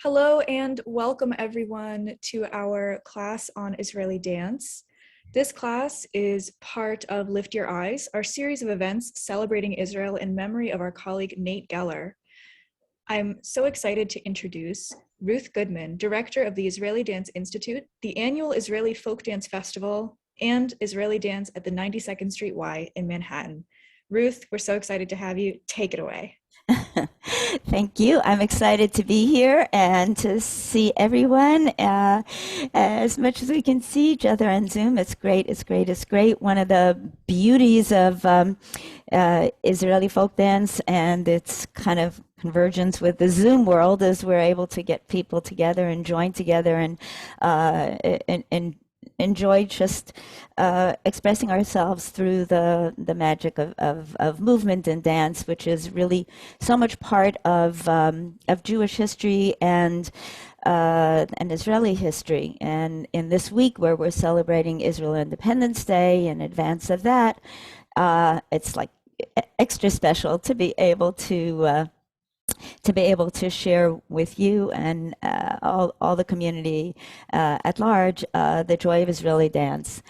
Hello and welcome everyone to our class on Israeli dance. This class is part of Lift Your Eyes, our series of events celebrating Israel in memory of our colleague Nate Geller. I'm so excited to introduce Ruth Goodman, director of the Israeli Dance Institute, the annual Israeli Folk Dance Festival, and Israeli Dance at the 92nd Street Y in Manhattan. Ruth, we're so excited to have you. Take it away. Thank you. I'm excited to be here and to see everyone. As much as we can see each other on Zoom, it's great. It's great. It's great. One of the beauties of Israeli folk dance and its kind of convergence with the Zoom world is we're able to get people together and join together and enjoy just expressing ourselves through the magic of movement and dance, which is really so much part of Jewish history and Israeli history. And in this week where we're celebrating Israel Independence Day, in advance of that, it's like extra special to be able to share with you and all the community at large the joy of Israeli dance.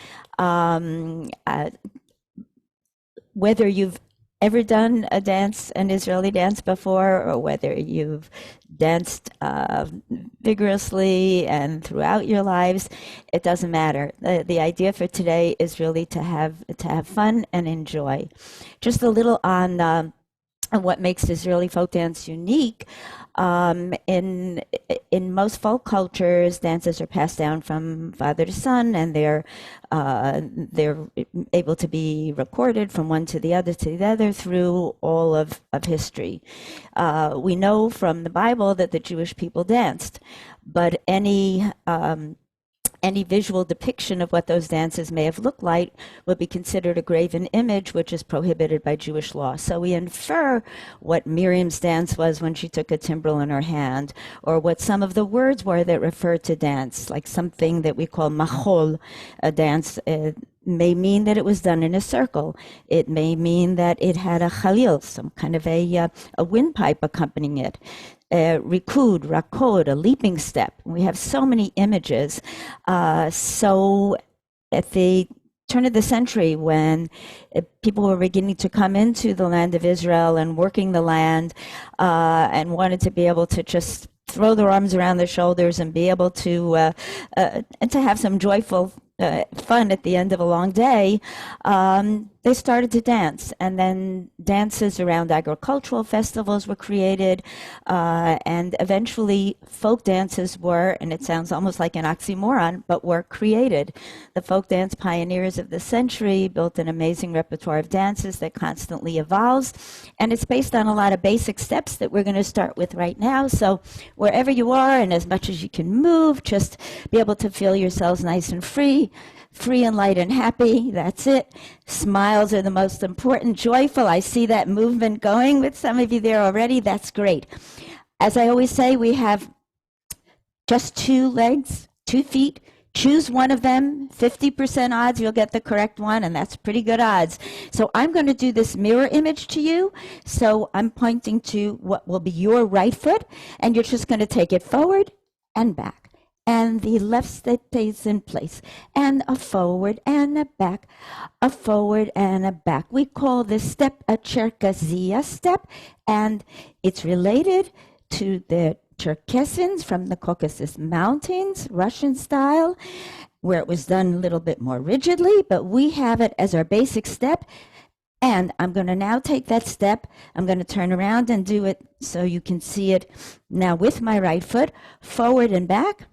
Whether you've ever done an Israeli dance before, or whether you've danced vigorously and throughout your lives, it doesn't matter. The idea for today is really to have fun and enjoy. Just a little on what makes Israeli folk dance unique. In most folk cultures, dances are passed down from father to son, and they're able to be recorded from one to the other through all of history. We know from the Bible that the Jewish people danced, but any visual depiction of what those dances may have looked like would be considered a graven image, which is prohibited by Jewish law. So we infer what Miriam's dance was when she took a timbrel in her hand, or what some of the words were that referred to dance, like something that we call machol, a dance. May mean that it was done in a circle. It may mean that it had a chalil, some kind of a windpipe accompanying it. Rikud, rakod, a leaping step. We have so many images. So at the turn of the century, when people were beginning to come into the land of Israel and working the land and wanted to be able to just throw their arms around their shoulders and be able to have some joyful fun at the end of a long day, they started to dance. And then dances around agricultural festivals were created, and eventually folk dances were, and it sounds almost like an oxymoron, but were created. The folk dance pioneers of the century built an amazing repertoire of dances that constantly evolves, and it's based on a lot of basic steps that we're going to start with right now. So wherever you are and as much as you can move, just be able to feel yourselves nice and free and light and happy. That's it. Smiles are the most important. Joyful. I see that movement going with some of you there already. That's great. As I always say, we have just 2 legs, 2 feet. Choose one of them. 50% odds you'll get the correct one, and that's pretty good odds. So I'm going to do this mirror image to you. So I'm pointing to what will be your right foot, and you're just going to take it forward and back. And the left step stays in place, and a forward and a back, a forward and a back. We call this step a Cherkassia step, and it's related to the Cherkessans from the Caucasus Mountains, Russian style, where it was done a little bit more rigidly, but we have it as our basic step. And I'm going to now take that step. I'm going to turn around and do it so you can see it now with my right foot, forward and back.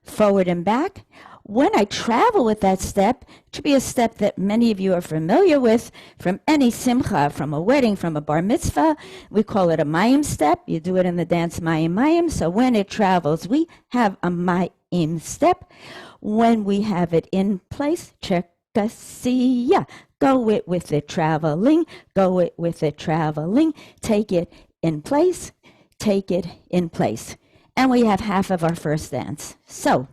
Forward and back. When I travel with that step, it should be a step that many of you are familiar with from any simcha, from a wedding, from a bar mitzvah. We call it a mayim step. You do it in the dance mayim mayim. So when it travels, we have a mayim step. When we have it in place, Cherkassia. Go it with it traveling. Go it with it traveling. Take it in place. Take it in place. And we have half of our first dance. So,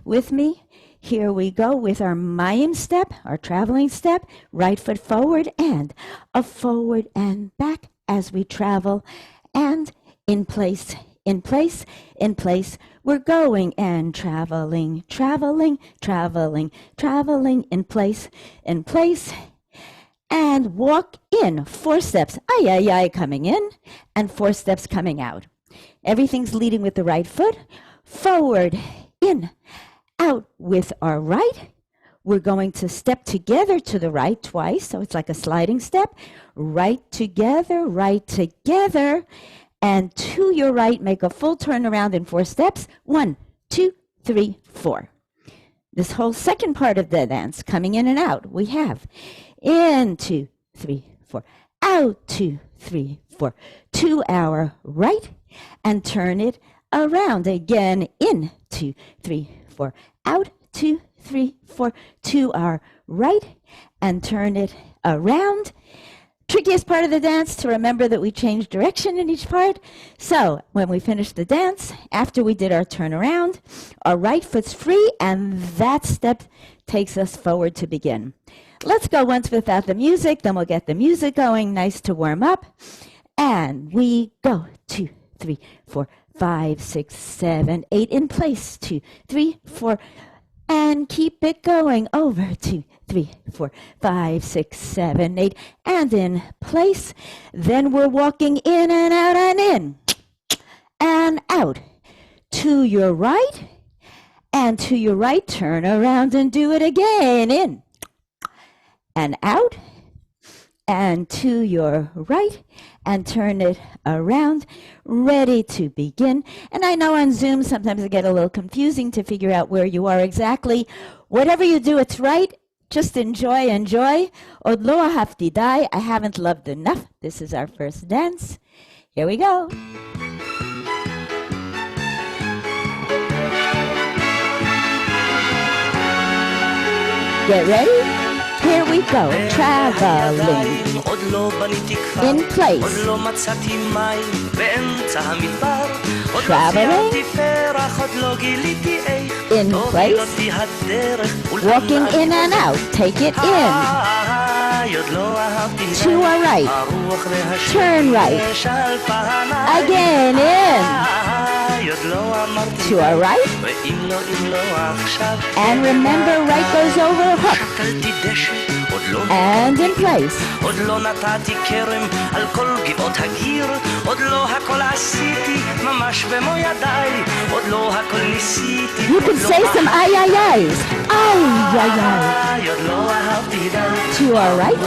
with me, here we go with our mayim step, our traveling step, right foot forward and a forward and back as we travel, and in place, in place, in place. We're going and traveling, traveling, traveling, traveling, in place, in place. And walk in, 4 steps, ay, ay, ay, coming in, and 4 steps coming out. Everything's leading with the right foot, forward, in, out with our right. We're going to step together to the right twice, so it's like a sliding step. Right together, and to your right, make a full turnaround in 4 steps. 1, 2, 3, 4. This whole second part of the dance, coming in and out, we have in, 2, 3, 4, out, 2, 3, 4, to our right, and turn it around again, in, 2, 3, 4, out, 2, 3, 4, to our right, and turn it around. Trickiest part of the dance to remember that we change direction in each part. So when we finish the dance, after we did our turnaround, our right foot's free, and that step takes us forward to begin. Let's go once without the music, then we'll get the music going, nice to warm up. And we go, 2, 3, 4, 5, 6, 7, 8, in place, 2, 3, 4, and keep it going, over, 2, 3, 4, 5, 6, 7, 8, and in place. Then we're walking in and out and in, and out. To your right, and to your right, turn around and do it again, in, and out, and to your right, and turn it around, ready to begin. And I know on Zoom sometimes it get a little confusing to figure out where you are exactly. Whatever you do, it's right. Just enjoy, enjoy. Od lo ahavti dai, I haven't loved enough. This is our first dance. Here we go. Get ready? Here we go, traveling, in place, traveling, in place, walking in and out, take it in, to our right, turn right, again in, to our right, and remember right goes over hook, and in place. You can say some ay ay ay's. Ay ay ay. To our right.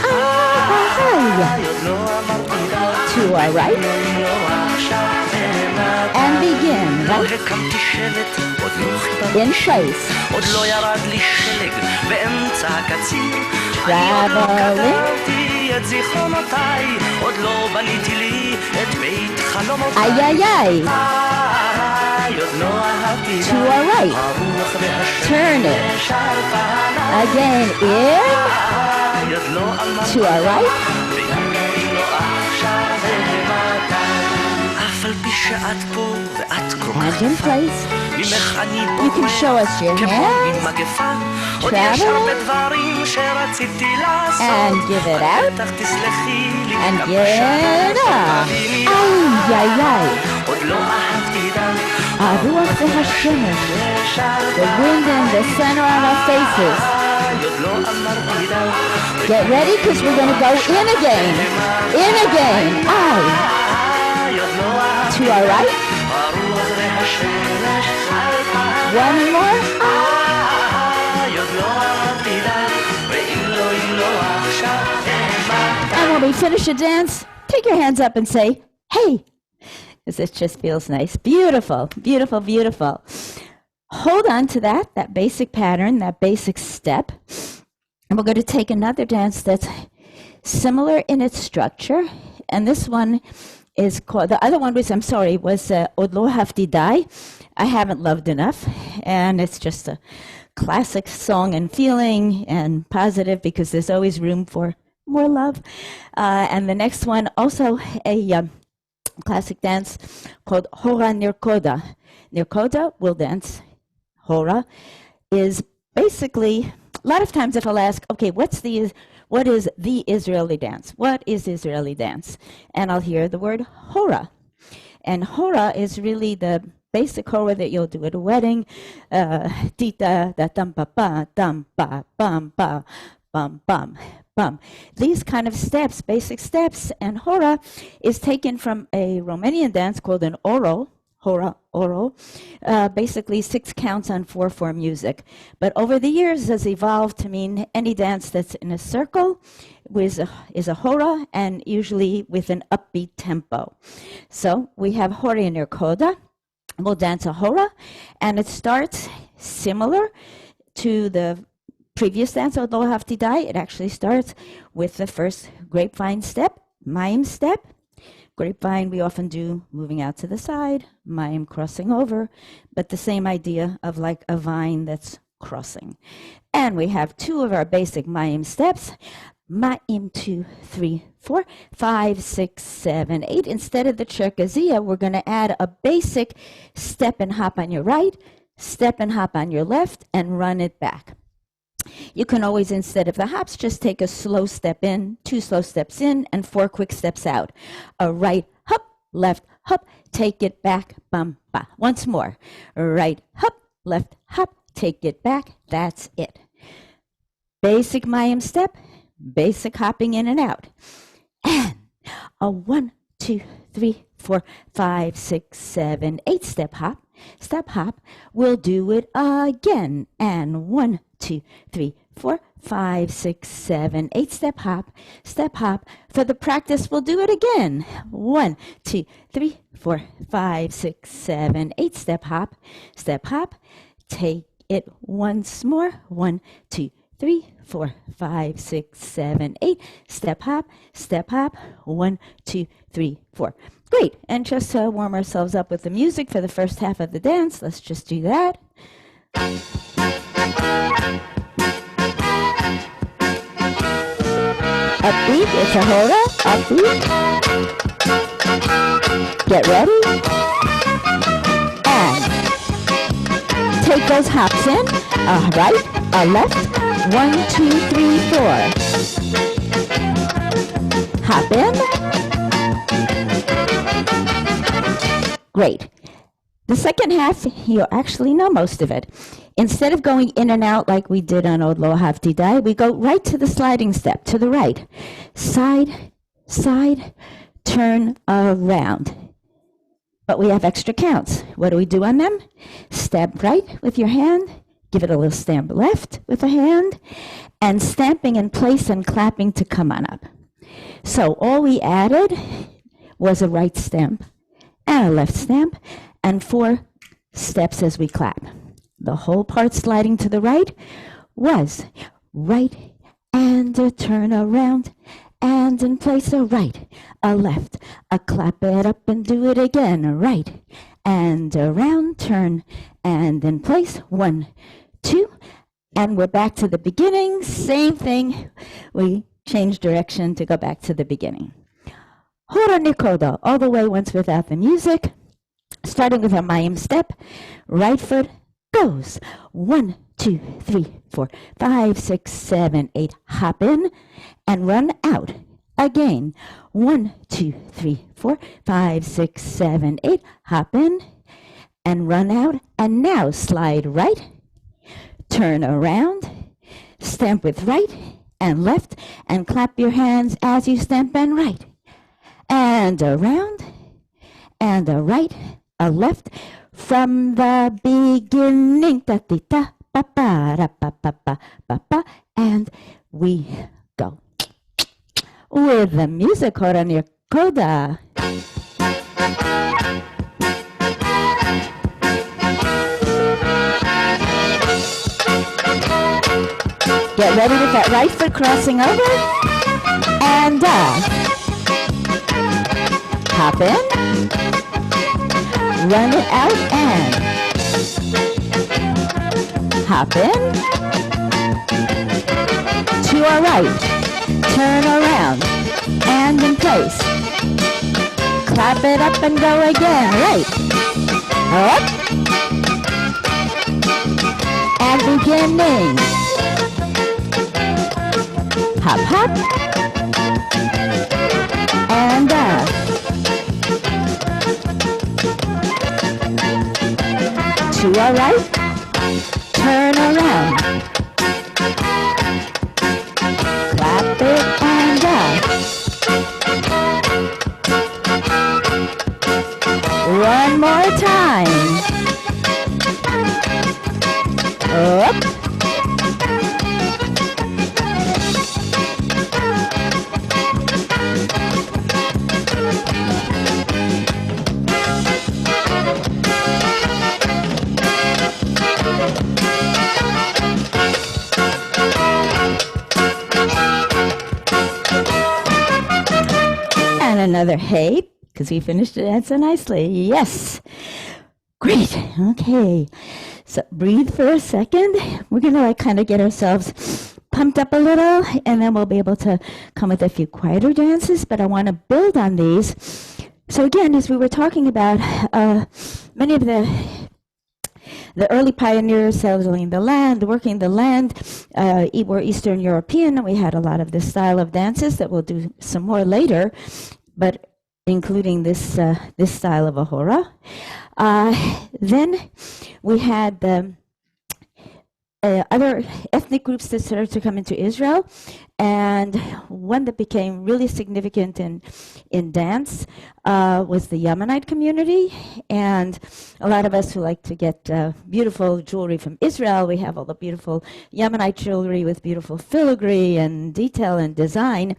Ay. To our right. And begin, right? In place. Traveling. Ay ay ay. To our right. Turn it. Again in. To our right. And in place. You can show us your hands. Travel. And give it out. And give it up. Ay, ay, ay. Ruach v'hashemesh. The wind in the center on our faces. Get ready, because we're going to go in again. In again. Ay. To our right. One more. And when we finish a dance, take your hands up and say, hey, because this just feels nice. Beautiful, beautiful, beautiful. Hold on to that basic pattern, that basic step. And we're going to take another dance that's similar in its structure. And this one is called, the other one was, was Od lo ahavti dai, I haven't loved enough. And it's just a classic song and feeling and positive because there's always room for more love. And the next one, also a classic dance called Hora Nirkoda. Nirkoda, will dance. Hora is basically, a lot of times if I'll ask, okay, what's the What is the Israeli dance? What is Israeli dance? And I'll hear the word hora. And hora is really the basic hora that you'll do at a wedding. Tita da dum pa pa dum pa bum pa bum bum bum. These kind of steps, basic steps, and hora is taken from a Romanian dance called an oro. Hora, oro, basically 6 counts on 4/4 music. But over the years has evolved to mean any dance that's in a circle is a hora, and usually with an upbeat tempo. So we have hora in Koda. We'll dance a hora, and it starts similar to the previous dance, Od Lo Ahavti. It actually starts with the first grapevine step, Mayim step. Grapevine we often do moving out to the side, Mayim crossing over, but the same idea of like a vine that's crossing. And we have 2 of our basic Mayim steps. Mayim 2, 3, 4, 5, 6, 7, 8. Instead of the Cherkazia, we're going to add a basic step and hop on your right, step and hop on your left, and run it back. You can always, instead of the hops, just take a slow step in, 2 slow steps in, and 4 quick steps out. A right hop, left hop, take it back, bum, ba. Once more. Right hop, left hop, take it back. That's it. Basic Mayim step, basic hopping in and out. And a 1, 2, 3, 4, 5, 6, 7, 8 step hop. Step hop. We'll do it again. And 1, 2, 3, 4, 5, 6, 7, 8 step hop. Step hop. For the practice, we'll do it again. 1, 2, 3, 4, 5, 6, 7, 8 step hop. Step hop. Take it once more. 1, 2, 3, 4, 5, 6, 7, 8. Step hop, step hop. 1, 2, 3, 4. Great. And just to warm ourselves up with the music for the first half of the dance, let's just do that. Upbeat, it's a hora. Upbeat. Get ready. And take those hops in. A right, a left. 1, 2, 3, 4. Hop in. Great. The second half, you actually know most of it. Instead of going in and out like we did on Od Lo Ahavti, we go right to the sliding step, to the right. Side, side, turn around. But we have extra counts. What do we do on them? Stamp right with your hand. Give it a little stamp left with a hand. And stamping in place and clapping to come on up. So all we added was a right stamp and a left stamp and 4 steps as we clap. The whole part sliding to the right was right and a turn around and in place a right, a left, a clap it up and do it again, a right and around, turn and in place, 1, 2, and we're back to the beginning. Same thing. We change direction to go back to the beginning. Hora Nikoda, all the way once without the music. Starting with our Mayim step, right foot goes. 1, 2, 3, 4, 5, 6, 7, 8. Hop in and run out. Again. 1, 2, 3, 4, 5, 6, 7, 8. Hop in and run out. And now slide right. Turn around. Stamp with right and left. And clap your hands as you stamp and right. And around. And a right. A left. From the beginning, ta-ti-ta, pa-pa-ra-pa-pa-pa-pa-pa, and we go. With the music, Hora Nikoda. Get ready with that right foot crossing over, and hop in. Run it out and hop in. To our right. Turn around and in place. Clap it up and go again. Right. Up. And beginning. hop, hop, and to our right, turn around, clap it and one more time, up, and another hey, because we finished the dance so nicely. Yes. Great. Okay. So breathe for a second. We're going to kind of get ourselves pumped up a little, and then we'll be able to come with a few quieter dances, but I want to build on these. So again, as we were talking about, many of the early pioneers settling the land, working the land, were Eastern European, and we had a lot of this style of dances that we'll do some more later, but including this style of ahora. Then we had other ethnic groups that started to come into Israel, and one that became really significant in dance was the Yemenite community. And a lot of us who like to get beautiful jewelry from Israel, we have all the beautiful Yemenite jewelry with beautiful filigree and detail and design.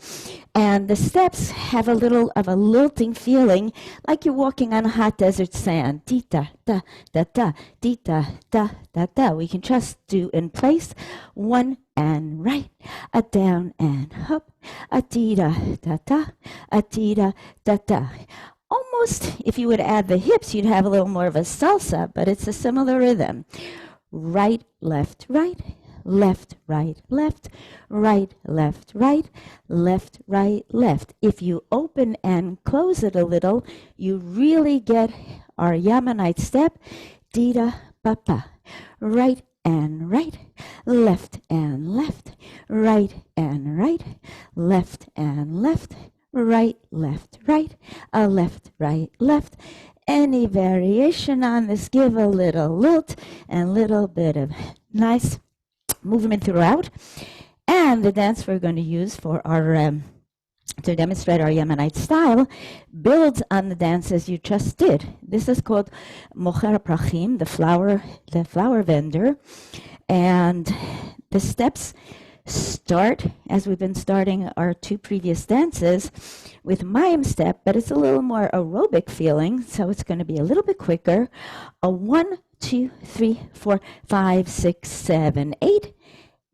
And the steps have a little of a lilting feeling, like you're walking on hot desert sand. Dita, da, da, da, dita, da, da, da. We can just do in place, one and right, a down and up, a dita, da, da, a dita, da, da. Almost, if you would add the hips, you'd have a little more of a salsa, but it's a similar rhythm. Right, left, right. Left, right, left, right, left, right, left, right, left. If you open and close it a little, you really get our Yemenite step. Dita, papa. Right and right, left and left, right and right, left and left, right, left, right, a left, right, left. Any variation on this, give a little lilt and little bit of nice movement throughout. And the dance we're going to use for our to demonstrate our Yemenite style builds on the dances you just did. This is called Mocher Prachim, the flower vendor, and the steps start, as we've been starting our two previous dances, with Mayim step, but it's a little more aerobic feeling, so it's going to be a little bit quicker. A 1, 2, 3, 4, 5, 6, 7, 8.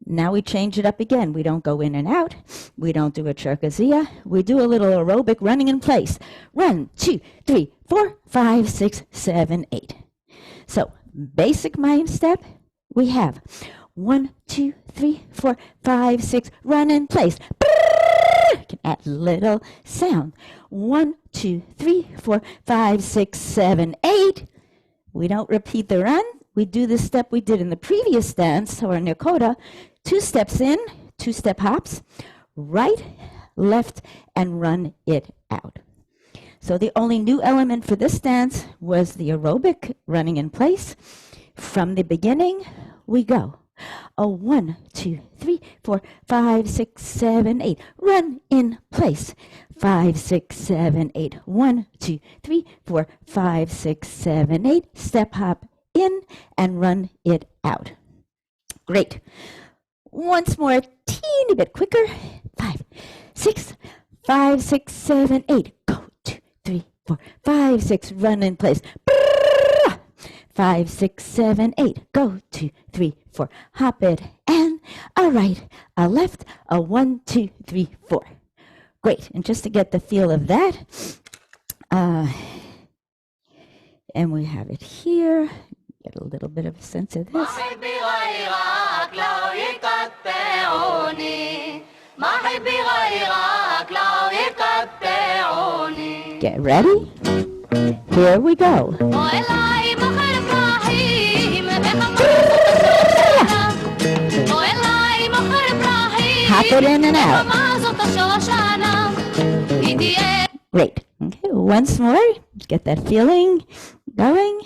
Now we change it up again. We don't go in and out. We don't do a cherkazia. We do a little aerobic running in place. 1, 2, 3, 4, 5, 6, 7, 8. So basic Mayim step, we have 1, 2, 3, 4, 5, 6, run in place. You can add a little sound. 1, 2, 3, 4, 5, 6, 7, 8. We don't repeat the run. We do the step we did in the previous dance, or Nakoda. 2 steps in, 2 step hops, right, left, and run it out. So the only new element for this dance was the aerobic running in place. From the beginning, we go. A 1, 2, 3, 4, 5, 6, 7, 8. Run in place. 5, 6, 7, 8. 1, 2, 3, 4, 5, 6, 7, 8. Step hop in and run it out. Great. Once more, a teeny bit quicker. 5, 6, 5, 6, 7, 8. Go. 2, 3, 4, 5, 6. Run in place. 5, 6, 7, 8. Go. 2, 3, 4. Hop it. And a right, a left, a 1, 2, 3, 4. Great. And just to get the feel of that, and we have it here. Get a little bit of a sense of this. Get ready? Here we go. Hop it in and out. Great. Okay, once more. Get that feeling going.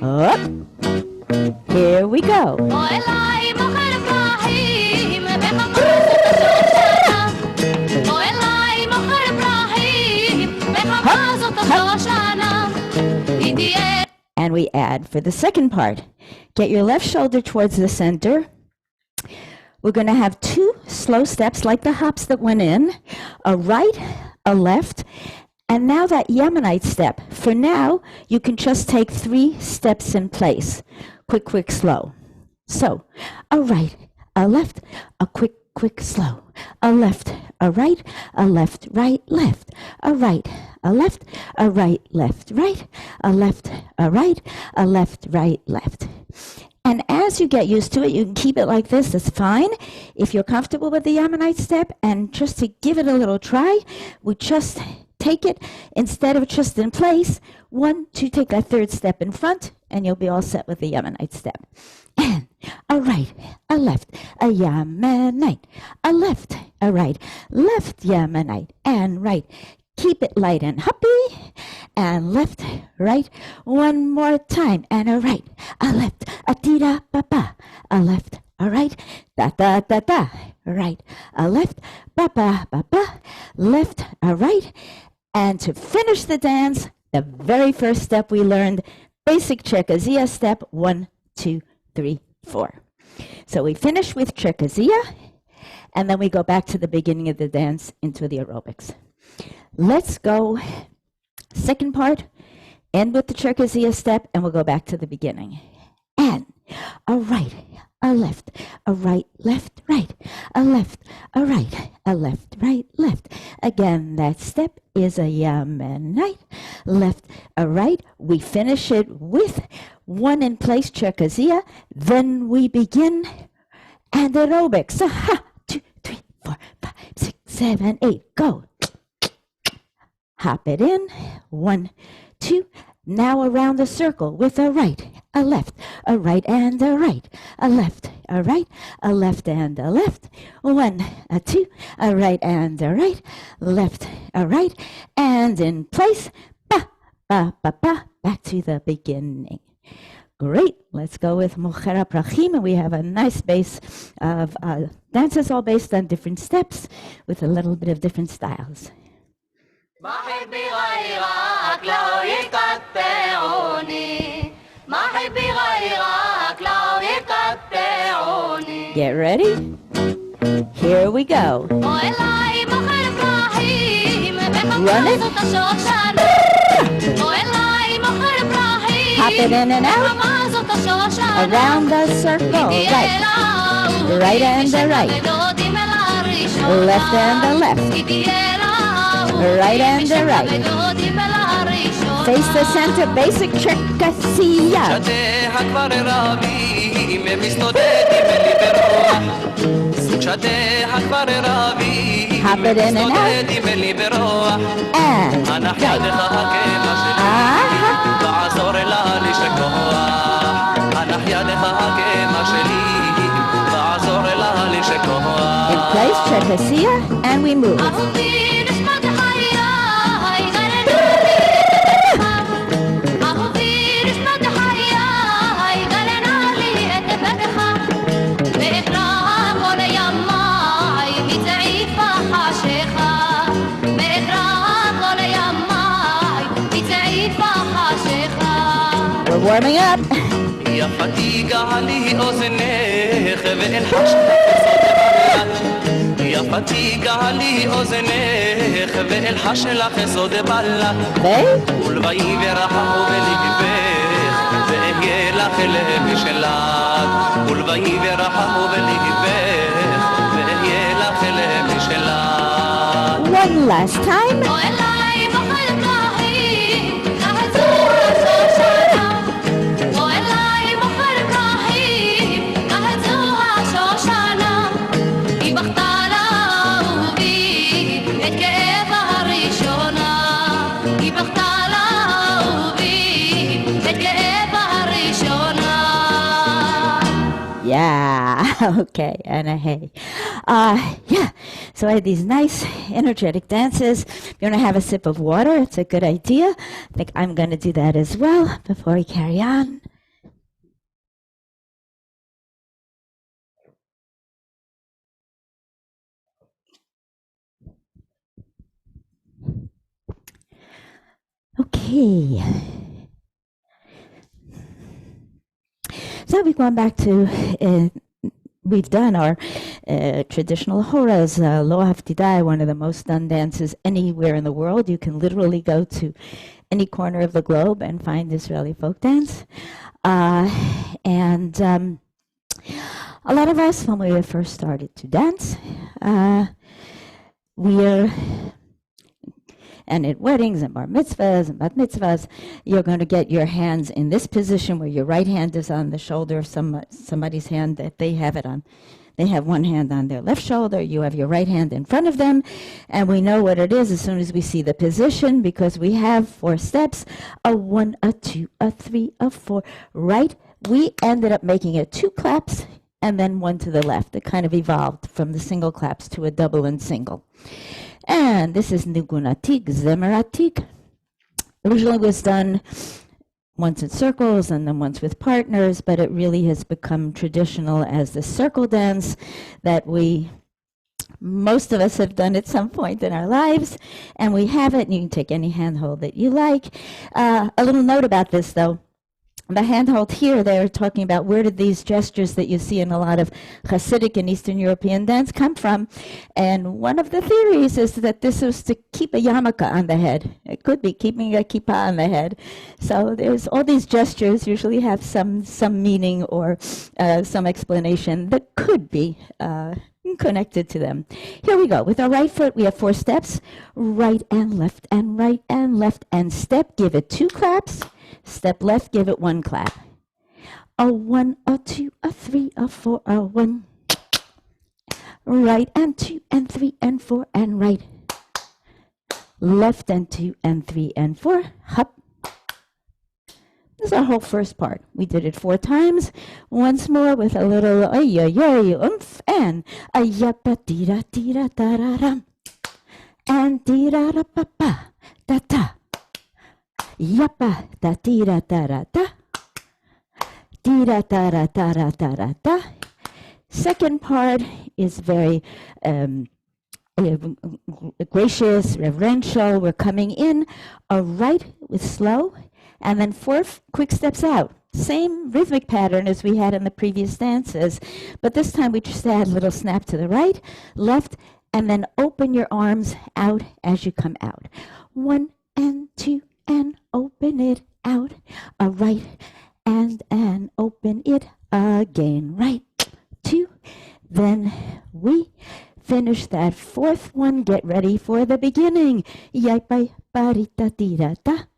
Up. Here we go. And we add for the second part. Get your left shoulder towards the center. We're going to have 2 slow steps like the hops that went in, a right, a left, and now that Yemenite step. For now, you can just take 3 steps in place. Quick, quick, slow. So, a right, a left, a quick, quick, slow. A left, a right, a left, right, left. A right, a left, a right, left, right. A left, a right, a left, right, left. And as you get used to it, you can keep it like this, that's fine. If you're comfortable with the Yemenite step, and just to give it a little try, we just take it, instead of just in place, 1, 2, take that 3rd step in front, and you'll be all set with the Yemenite step. And a right, a left, a Yemenite, a left, a right, left Yemenite, and right. Keep it light and happy, and left, right, one more time, and a right, a left, a tira ba ba, a left, a right, da da da da, right, a left, ba ba ba ba, left, a right, and to finish the dance, the very first step we learned, basic Cherkassia step, 1, 2, 3, 4. So we finish with Cherkassia, and then we go back to the beginning of the dance into the aerobics. Let's go, second part, end with the Cherkassia step, and we'll go back to the beginning. And a right, a left, a right, left, right, a left, a right, a left, right, left. Again, that step is a Yemenite, left, a right. We finish it with 1 in place Cherkassia, then we begin and aerobics. 2, 3, 4, 5, 6, 7, 8, go. Hop it in, 1, 2, now around the circle with a right, a left, a right and a right, a left, a right, a left and a left, 1, a 2, a right and a right, left, a right, and in place, ba, ba, ba, ba, back to the beginning. Great, let's go with Mochera Prachim, and we have a nice base of dances all based on different steps with a little bit of different styles. Get ready? Here we go. Run it. Hop it in and out. Around the circle. Right. Right and the right. Left and the left. Right and the right. Face the center, basic Cherkassia. Hop it in and out. And right. In place, Cherkassia, and we move. We're warming up. One last time. Okay, and a hey. Yeah, so I had these nice, energetic dances. If you want to have a sip of water, it's a good idea. I think I'm going to do that as well before we carry on. Okay. So we've gone back to, we've done our traditional horas, Lo Haftidai, one of the most done dances anywhere in the world. You can literally go to any corner of the globe and find Israeli folk dance. And a lot of us, when we first started to dance, and at weddings and bar mitzvahs and bat mitzvahs, you're going to get your hands in this position where your right hand is on the shoulder of somebody's hand that they have it on. They have one hand on their left shoulder. You have your right hand in front of them. And we know what it is as soon as we see the position because we have 4 steps, a 1, a 2, a 3, a 4, right? We ended up making it 2 claps and then 1 to the left. It kind of evolved from the single claps to a double and single. And this is Nigun Atik, Zemer Atik. Originally was done once in circles and then once with partners, but it really has become traditional as the circle dance that most of us have done at some point in our lives, and we have it, and you can take any handhold that you like. A little note about this, though. The handhold here, they're talking about where did these gestures that you see in a lot of Hasidic and Eastern European dance come from. And one of the theories is that this was to keep a yarmulke on the head. It could be keeping a kippah on the head. So there's all these gestures usually have some meaning or some explanation that could be connected to them. Here we go. With our right foot, we have 4 steps. Right and left and right and left and step. Give it 2 claps. Step left, give it 1 clap. A 1, a 2, a 3, a 4, a 1. Right and 2 and 3 and 4 and right. Left and 2 and 3 and 4. Hop. This is our whole first part. We did it 4 times. Once more with a little ay ay ay oomph and ayapa tira tira tararam and tira ra pa pa da da. Yappa da tira tara da. Tira tara tara tara da. Second part is very gracious, reverential. We're coming in a right with slow, and then 4 quick steps out. Same rhythmic pattern as we had in the previous dances, but this time we just add a little snap to the right, left, and then open your arms out as you come out. 1 and 2 and open it out. A right and open it again. Right, 2. Then we finish that 4th one. Get ready for the beginning. Yaipai parita tira ta.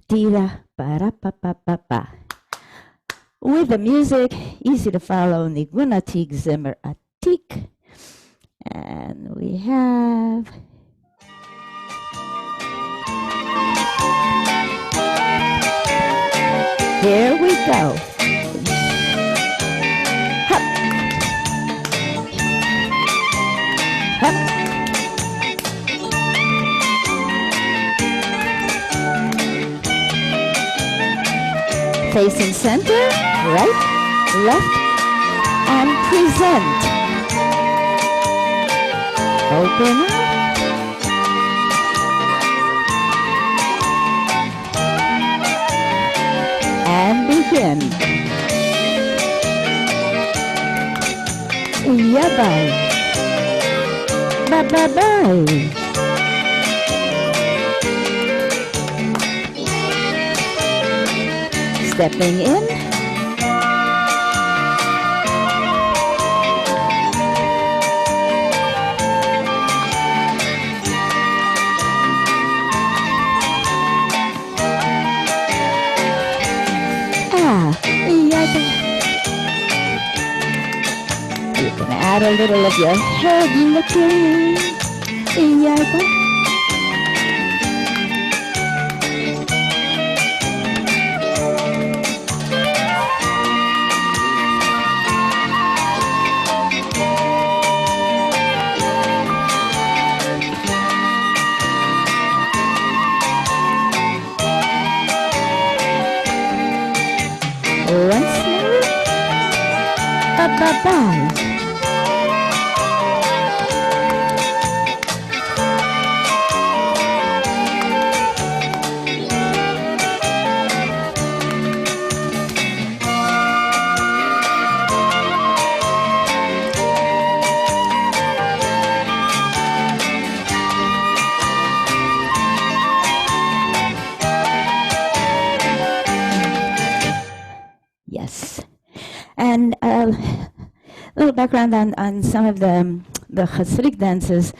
Tira para pa pa pa pa. With the music, easy to follow. Nigun Atik, Zemer Atik. And we have... Here we go. Hup. Hup. Facing center, right, left, and present. Open up. And begin. Yeah, bye. Bye, bye, bye. Stepping in. You can add a little of your head looking. ba ba ba. Yes. And a little background on some of the Hasidic dances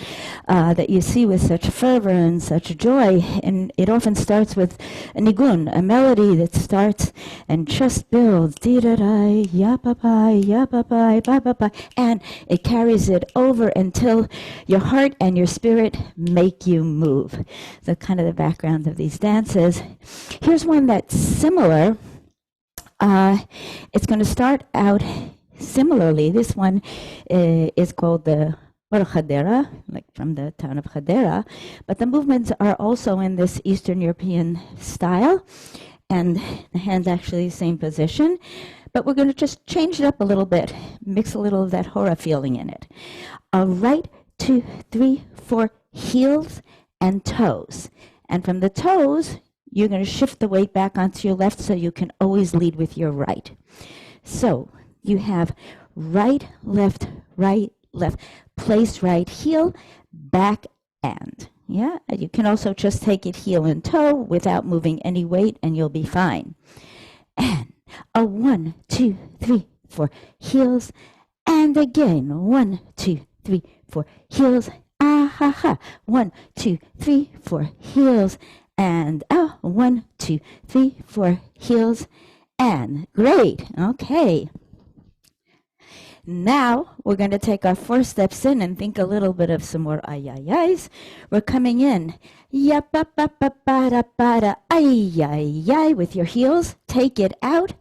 that you see with such fervor and such joy. And it often starts with a nigun, a melody that starts and just builds, di-da-da, ya-ba-ba, ya-ba-ba, ba-ba-ba, and it carries it over until your heart and your spirit make you move. So kind of the background of these dances. Here's one that's similar. It's going to start out similarly. This one is called the Chadera, like from the town of Chadera, but the movements are also in this Eastern European style, and the hand's actually the same position, but we're going to just change it up a little bit, mix a little of that hora feeling in it. Right, 2, 3, 4, heels and toes. And from the toes, you're going to shift the weight back onto your left so you can always lead with your right. So you have right, left, place right heel, back and. Yeah, and you can also just take it heel and toe without moving any weight and you'll be fine. And a 1, 2, 3, 4, heels, and again, 1, 2, 3, 4, heels, ah ha ha, 1, 2, 3, 4, heels, and 1, 2, 3, 4, heels, and great. Okay. Now we're going to take our 4 steps in and think a little bit of some more ay-ay-ay's. We're coming in. Ya-ba-ba-ba-ba-da-ba-da, ay-ay-ay with your heels. Take it out.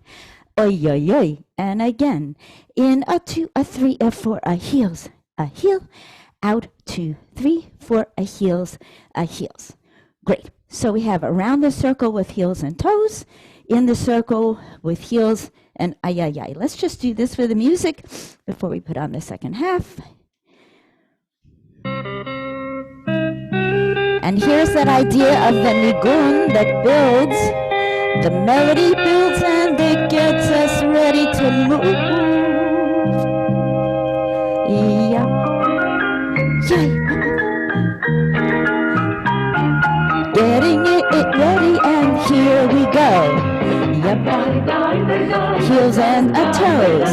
Oy-oy-oy. And again. In a 2, a 3, a 4, a heels. A heel. Out, 2, 3, 4, a heels. A heels. Great. So we have around the circle with heels and toes, in the circle with heels and ay-ay-ay. Let's just do this for the music before we put on the second half. And here's that idea of the nigun that builds. The melody builds and it gets us ready to move. Yeah. Yeah. Getting it ready, and here we go. Yep. Heels and a toes.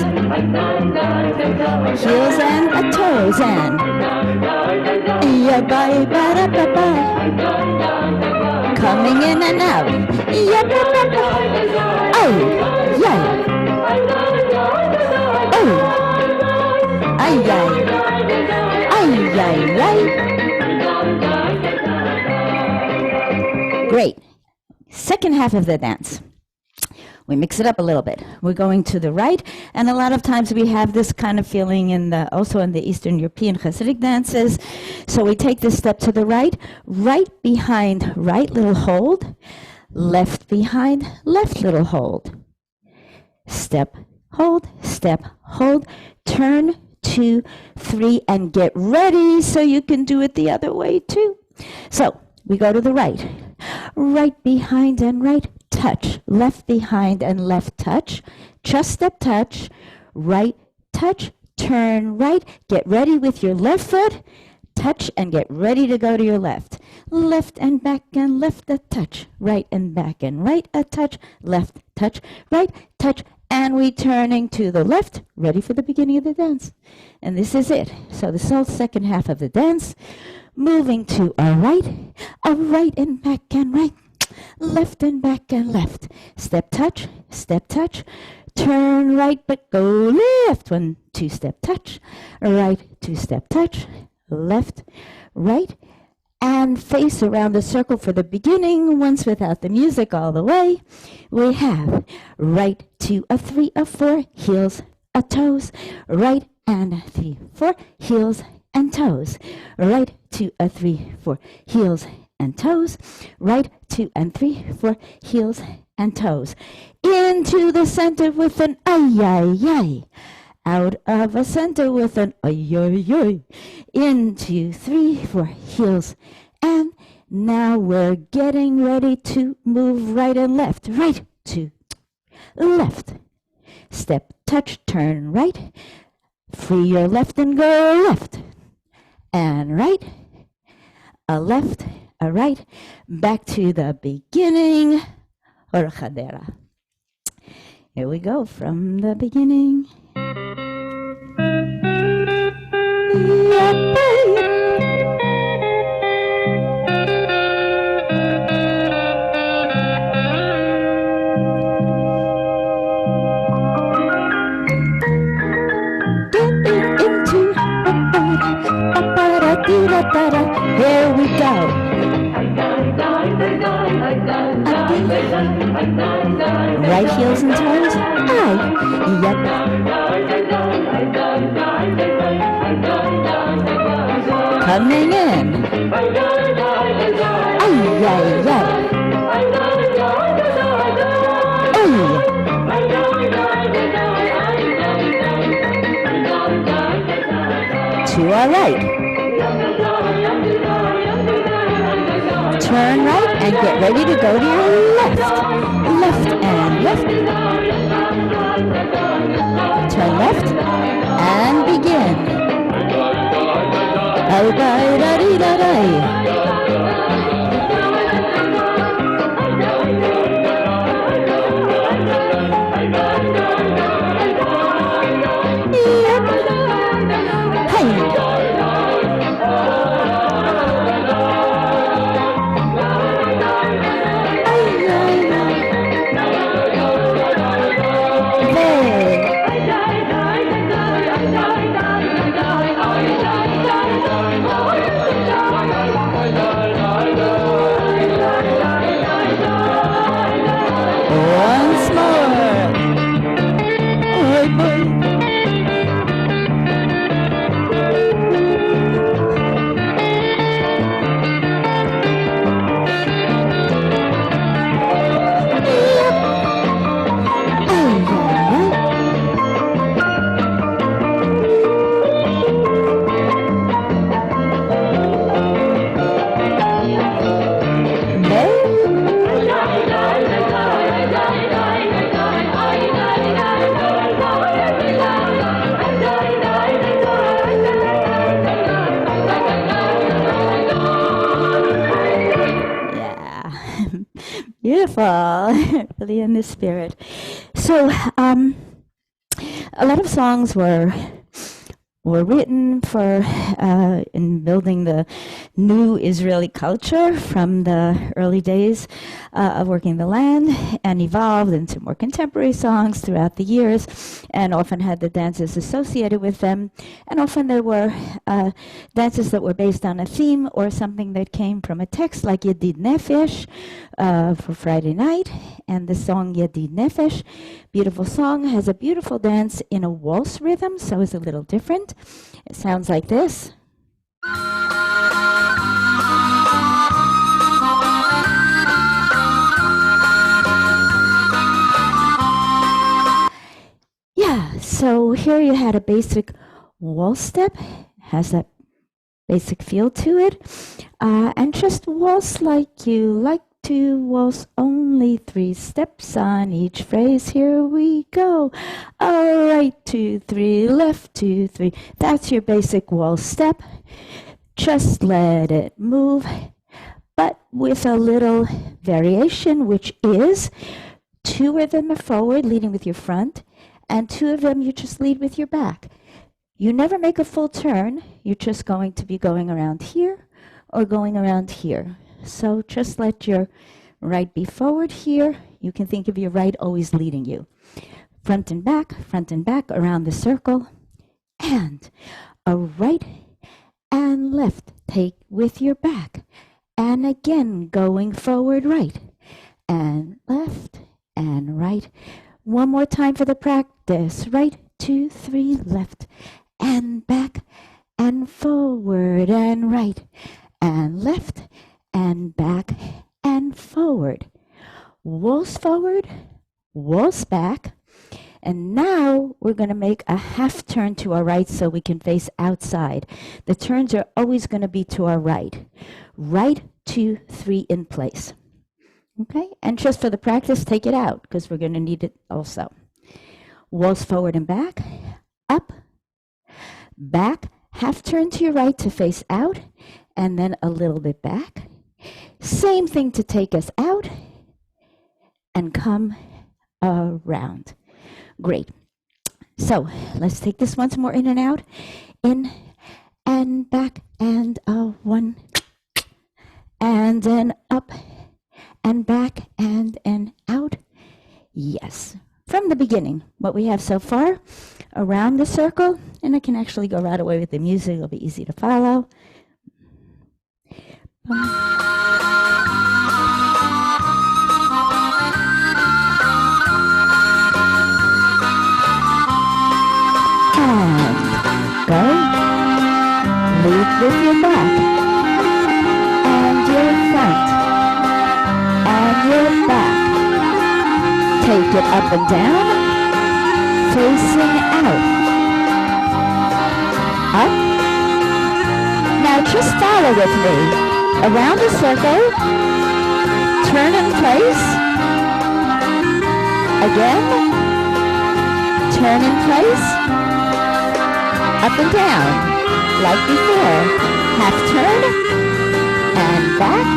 Heels and a toes, and yeah, bye, bye, da, bye, bye. Coming in and out. Yeah, bye, bye, bye. Oh, yeah. Oh, ay, ay, ay, ay, ay. Great. Second half of the dance. We mix it up a little bit. We're going to the right, and a lot of times we have this kind of feeling also in the Eastern European Hasidic dances. So we take this step to the right, right behind, right little hold, left behind, left little hold. Step, hold, turn, 2, 3, and get ready so you can do it the other way too. So we go to the right. Right behind and right, touch. Left behind and left, touch. Just step, touch. Right, touch. Turn right. Get ready with your left foot. Touch and get ready to go to your left. Left and back and left, a touch. Right and back and right, a touch. Left, touch. Right, touch. And we turning to the left, ready for the beginning of the dance. And this is it. So this whole second half of the dance. Moving to a right and back and right, left and back and left. Step, touch, turn right, but go left. 1, 2, step, touch, right, 2, step, touch, left, right, and face around the circle for the beginning. Once without the music all the way. We have right, 2, a 3, a 4, heels, a toes, right, and 3, 4, heels, and toes. Right, 2, a 3, 4, heels and toes. Right, 2 and 3, 4, heels and toes. Into the center with an ay-ay-ay. Out of a center with an ay-ay-ay. In 2, 3, 4, heels. And now we're getting ready to move right and left. Right, 2, left. Step, touch, turn right. Free your left and go left. And right. A left, a right. Back to the beginning. Orchadera. Here we go from the beginning. Here we go. Right heels and toes. Aye. Yep. Coming in. Ay, ay, ay. To our right. Turn right and get ready to go to your left. Left and left. Turn left and begin. Beautiful, really in the spirit. So, a lot of songs were written for in building the new Israeli culture from the early days of working the land, and evolved into more contemporary songs throughout the years, and often had the dances associated with them. And often there were dances that were based on a theme or something that came from a text, like Yedid Nefesh for Friday night. And the song Yedid Nefesh, beautiful song, has a beautiful dance in a waltz rhythm, so it's a little different. It sounds like this. Yeah, so here you had a basic waltz step, has that basic feel to it, and just waltz like you like to waltz, only 3 steps on each phrase. Here we go. All right, 2, 3, left, 2, 3. That's your basic waltz step. Just let it move, but with a little variation, which is 2 of them are forward, leading with your front, and 2 of them you just lead with your back. You never make a full turn. You're just going to be going around here or going around here. So just let your right be forward here. You can think of your right always leading you. Front and back around the circle. And a right and left. Take with your back. And again, going forward right. And left and right. One more time for the practice. Right, 2, 3, left. And back and forward and right. And left and back and forward. Waltz forward, waltz back, And now we're going to make a half turn to our right so we can face outside. The turns are always going to be to our right. Right, 2, 3 in place. Okay? And just for the practice, take it out because we're going to need it also. Waltz forward and back, up, back, half turn to your right to face out, and then a little bit back. Same thing to take us out and come around. Great. So let's take this once more, in and out, in and back, and 1, and then up and back and out. Yes. From the beginning, what we have so far, around the circle, and I can actually go right away with the music, it'll be easy to follow. And go, lead with your back, and your front, and your back. Take it up and down, facing out. Up. Now just follow with me. Around the circle, turn in place. Again, turn in place. Up and down, like before. Half turn, and back.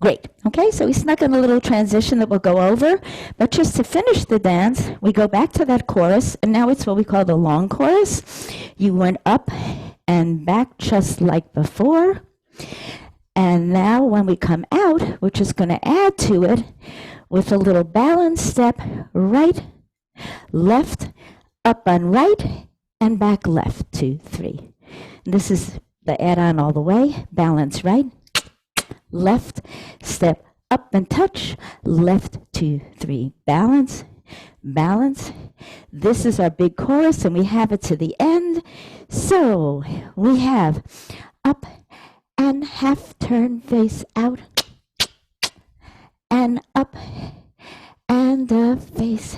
Great. Okay, so we snuck in a little transition that we'll go over. But just to finish the dance, we go back to that chorus, and now it's what we call the long chorus. You went up and back just like before. And now when we come out, we're just going to add to it with a little balance step, right, left, up on right, and back left, 2, 3. And this is the add-on all the way. Balance right, left, step up and touch, left, 2, 3. Balance, balance. This is our big chorus, and we have it to the end. So we have up and half turn face out, and up and face.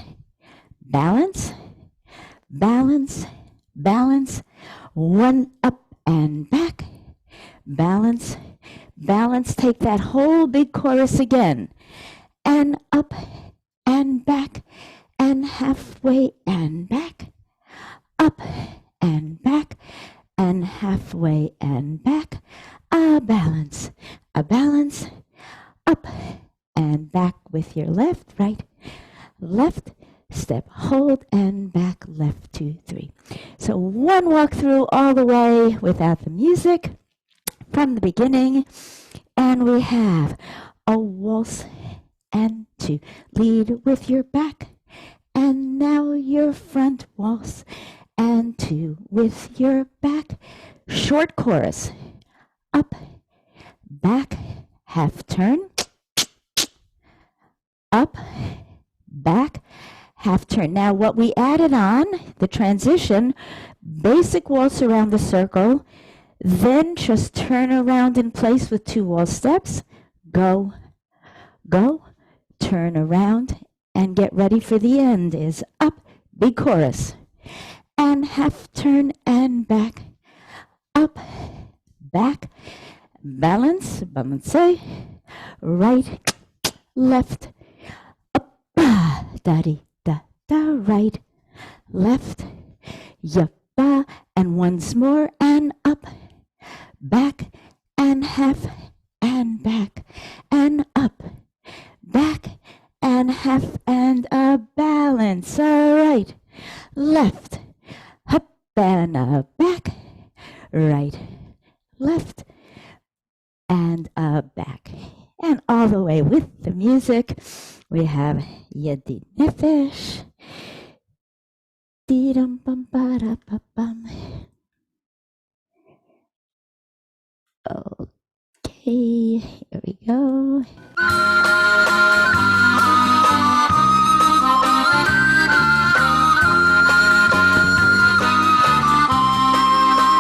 Balance, balance, balance. 1 up and back. Balance, balance. Take that whole big chorus again. And up and back and halfway and back. Up and back and halfway and back. A balance, up and back with your left, right, left, step, hold, and back, left, 2, 3. So one walk through all the way without the music from the beginning, and we have a waltz and 2. Lead with your back, and now your front waltz and 2 with your back. Short chorus. Up, back, half turn, up, back, half turn. Now what we added on, the transition, basic waltz around the circle, then just turn around in place with 2 waltz steps, go, go, turn around, and get ready for the end is up, big chorus, and half turn and back, up, back, balance, balance, right, left, up, da-dee, da-da, right, left, yappa, and once more, and up, back, and half, and back, and up, back, and half, and a balance, all right, left, up, and a back, right, left, and back. And all the way with the music, we have Yedid Nefesh. Dee-dum bum ba da ba bum. Okay, here we go.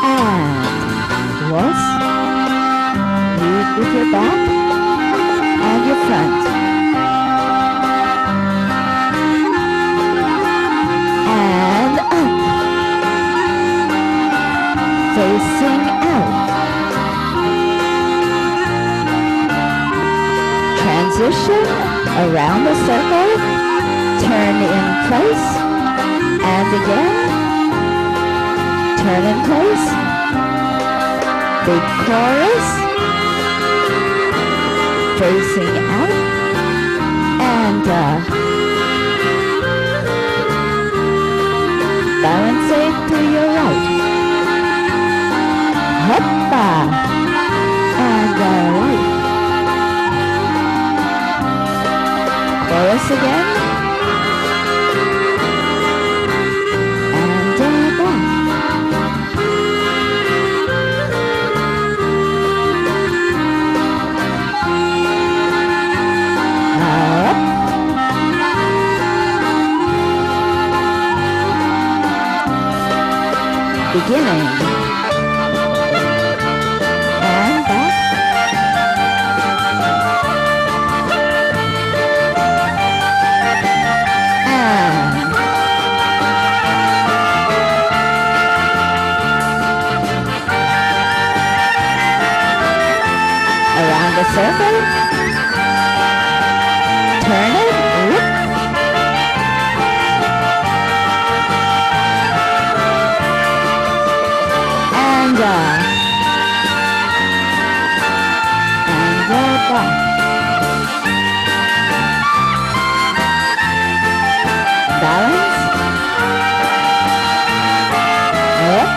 And waltz. Lead with your back and your front. turn in place, and again, turn in place, big chorus, facing out, and balancing to your right, hoppa, and right, chorus again, and back. Up. Beginning. And back. And around the circle. Turn it. Whoop. And back. Balance. Up.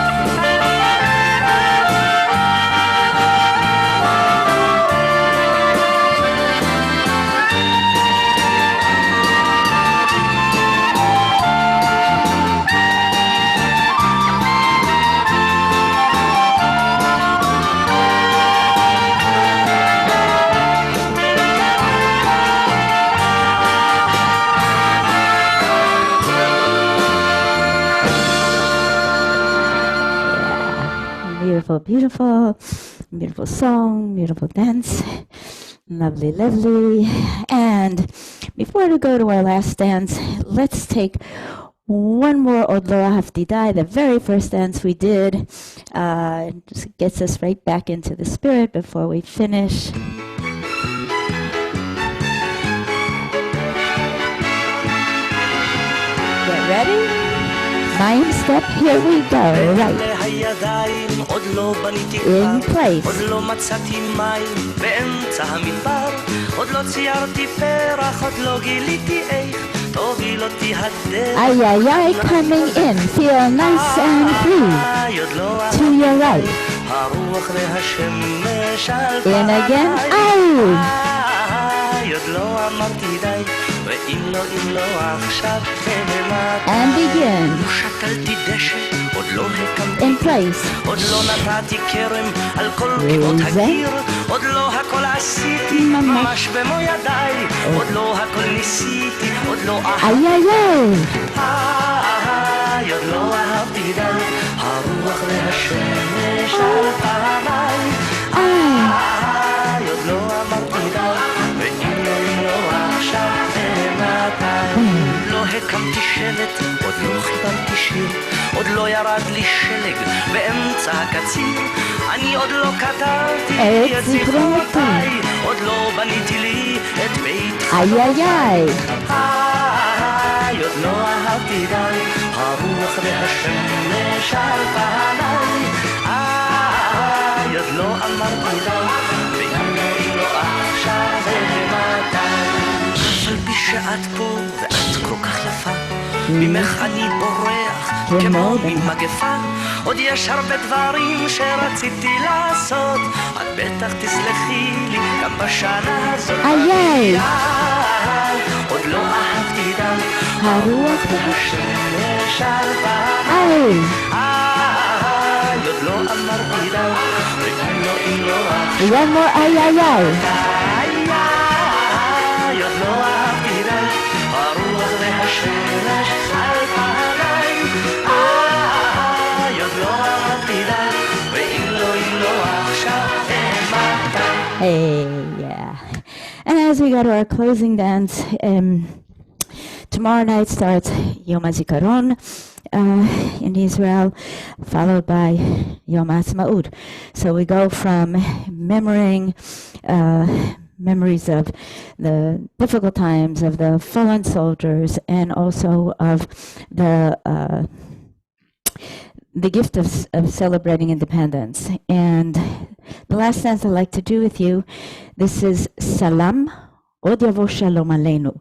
Beautiful, beautiful, beautiful song, beautiful dance, lovely, lovely. And before we go to our last dance, let's take one more Od Lo Ahavti Dai, the very first dance we did. Just gets us right back into the spirit before we finish. Get ready? 9 step, here we go, right. In place. עוד לא מצאתי מים באמצע המדבר, עוד לא ציירתי פרח, עוד לא גיליתי איך תוביל אותי הדרך. Ay, ay, ay, coming in, feel nice and free. To your right. הרוח והשמש על In again, out. עוד לא אמרתי די, ואם לא עכשיו למטה. And begin. לא שתלתי דשא, עוד לא הקמתי. In place. עוד לא נתתי כרם על כל גבעות הגיר, עוד לא הכל עשיתי ממש במו ידיי, עוד לא הכל ניסיתי, עוד לא Ay, ay, ay. עוד לא אהבתי די, הרוח והשמש על פעמיי. עוד לא אמרתי די, ואם לא עכשיו ומתי. לא הקמתי שלט, עוד לא חיברתי שיר, עוד לא ירד לי שלג באמצע הקציר, אני עוד לא כתבתי את זיכרונותיי, עוד לא בניתי לי את בית Ay, ay, ay. עוד לא אהבתי די, הרוח והשמש על פניי. עוד לא אמרתי די, ואם לא עכשיו ומתי. אף על פי שאת פה ואת כל כך יפה, ממך אני בורח כמו ממגפה, עוד יש הרבה דברים שרציתי לעשות, את בטח תסלחי לי גם בשנה הזאת. איי. עוד לא אהבתי די, הרוח והשמש על פניי. עוד לא אמרתי די, ואם לא עכשיו. One more, ay, ay, ay. עוד לא אהבתי די, הרוח והשמש על פניי. עוד לא אהבתי די, ואם לא עכשיו ומתי. Hey, yeah. And as we go to our closing dance, tomorrow night starts Yom HaZikaron in Israel, followed by Yom HaAtzmaut. So we go from memories of the difficult times of the fallen soldiers, and also of the gift of celebrating independence. And the last dance I'd like to do with you, this is Salam, Od Yavo Shalom Aleinu.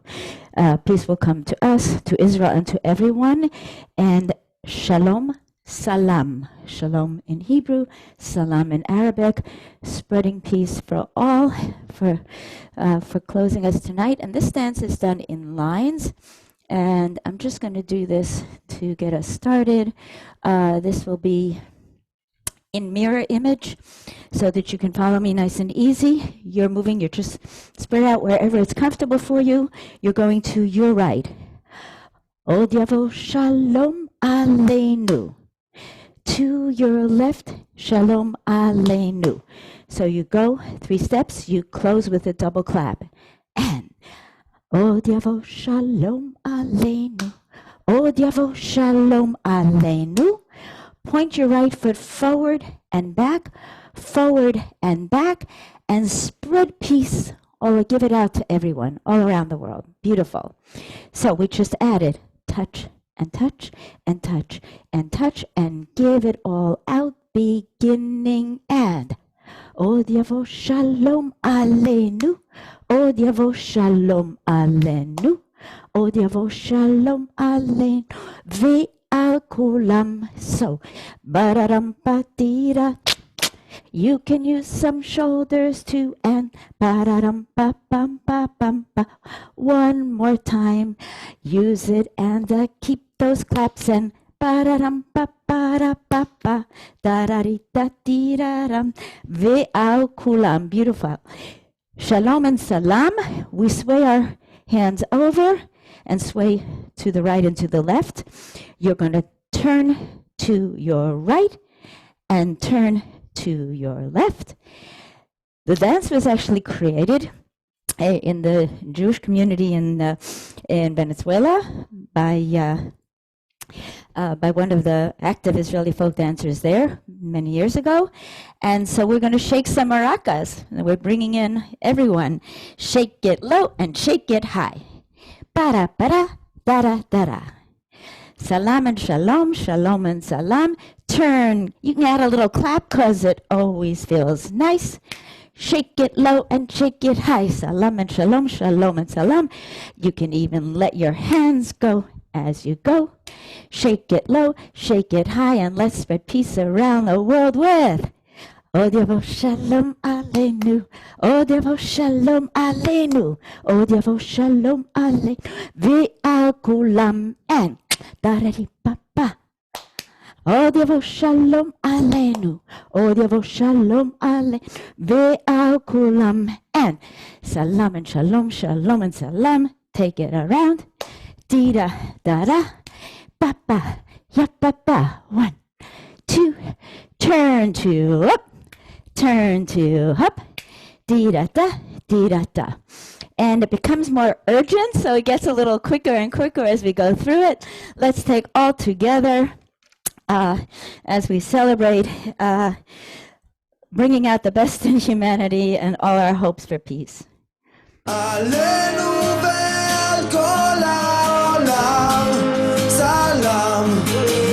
Peace will come to us, to Israel, and to everyone. And Shalom, Salam. Shalom in Hebrew, Salam in Arabic, spreading peace for all, for closing us tonight. And this dance is done in lines. And I'm just going to do this to get us started. This will be in mirror image so that you can follow me nice and easy. You're moving, you're just spread out wherever it's comfortable for you. You're going to your right. Od Yavo Shalom Aleinu. To your left, Shalom Aleinu. So you go 3 steps, you close with a double clap. And Od Yavo Shalom Aleinu. Od Yavo Shalom Aleinu. Point your right foot forward and back, and spread peace, or give it out to everyone all around the world. Beautiful. So we just added touch and touch and touch and touch, and give it all out, beginning and Od Yavo Shalom Aleinu. Od Yavo Shalom Aleinu. Od Yavo Shalom Aleinu. Ve'al kulam. So, bararam patira. You can use some shoulders too, and bararam pa pam pa pam pa. One more time. Use it and keep those claps, and bararam pa para pa pa. Darari da tiraram. Ve'al kulam. Beautiful. Shalom and salam. We sway our hands over and sway to the right and to the left. You're going to turn to your right and turn to your left. The dance was actually created in the Jewish community in Venezuela by one of the active Israeli folk dancers there many years ago. And so we're going to shake some maracas. We're bringing in everyone. Shake it low and shake it high. Para, para, da, da. Salam and shalom, shalom and salam. Turn. You can add a little clap because it always feels nice. Shake it low and shake it high. Salam and shalom, shalom and salam. You can even let your hands go as you go. Shake it low, shake it high, and let's spread peace around the world with Od Yavo Shalom Aleinu. Od Yavo Shalom Aleinu. Od Yavo Shalom Aleinu. Ve'al kulam and darari papa. Od Yavo Shalom Aleinu. Od Yavo Shalom Aleinu. Ve'al kulam and salam and shalom, shalom and salam. Take it around. Dida da da. Papa. Ya papa. 1, 2. Turn to up. Turn to up, dee-da-da, dee-da-da. And it becomes more urgent, so it gets a little quicker and quicker as we go through it. Let's take all together as we celebrate bringing out the best in humanity and all our hopes for peace. עלינו ועל כל העולם, סלם,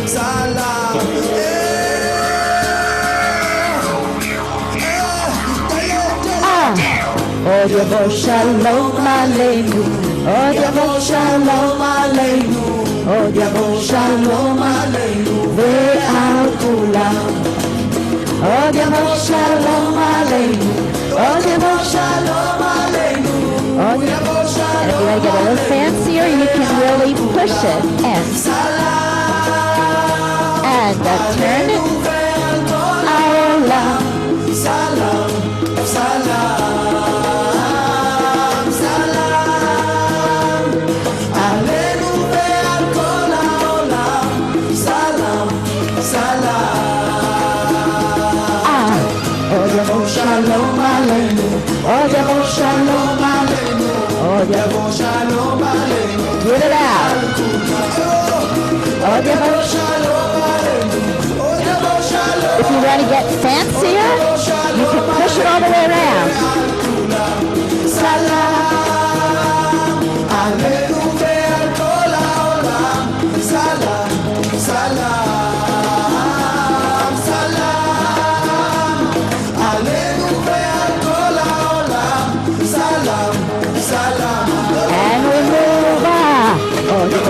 סלם. Od Yavo Shalom Aleinu. Od Yavo Shalom Aleinu. Od Yavo Shalom Aleinu. Ve'al kulam. Od Yavo Shalom Aleinu. Od Yavo Shalom Aleinu. Od Yavo Shalom. And if you want to get a little fancier, you can really push it and turn it. Allah. Salam, salam. Shalom Aleinu, Od Yavo Shalom Aleinu, Od Yavo Shalom Aleinu. Get it out. Od Yavo Shalom Aleinu, Od Yavo Shalom. If you want to get fancier, you can push it all the way around.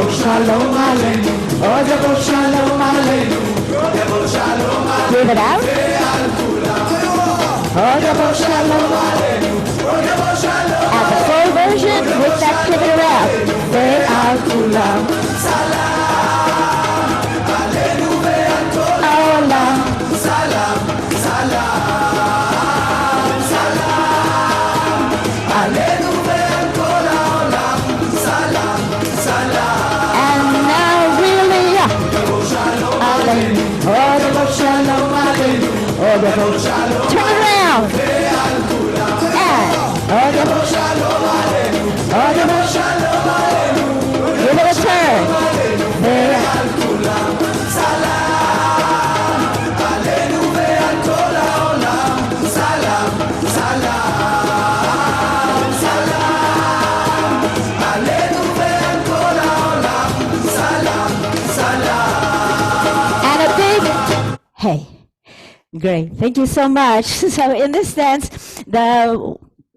יבוא שלום עלינו, עוד יבוא שלום עלינו, עוד יבוא שלום עלינו, Give it out. ועל כולם. עוד יבוא שלום עלינו, עוד יבוא שלום At the full version with that pivot around. ועל כולם. סלאם עלינו ועל כל העולם. סלאם, סלאם, סלאם עלינו ועל כל העולם. סלאם, סלאם. And now really, יבוא שלום עלינו. עוד יבוא שלום עלינו, עוד יבוא שלום Turn it around. ועל כולם. And עוד יבוא שלום עלינו, עוד יבוא שלום עלינו, give it a turn. ועל כולם. סלאם עלינו ועל כל העולם. סלאם, סלאם, סלאם עלינו ועל כל העולם. סלאם, סלאם. And a big hey. Great. Thank you so much. So in this dance,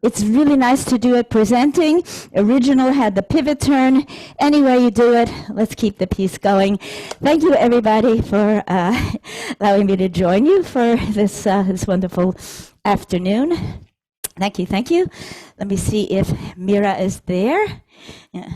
it's really nice to do it presenting. Original had the pivot turn. Anyway you do it, let's keep the piece going. Thank you everybody for allowing me to join you for this wonderful afternoon. Thank you, thank you. Let me see if Mira is there. Yeah.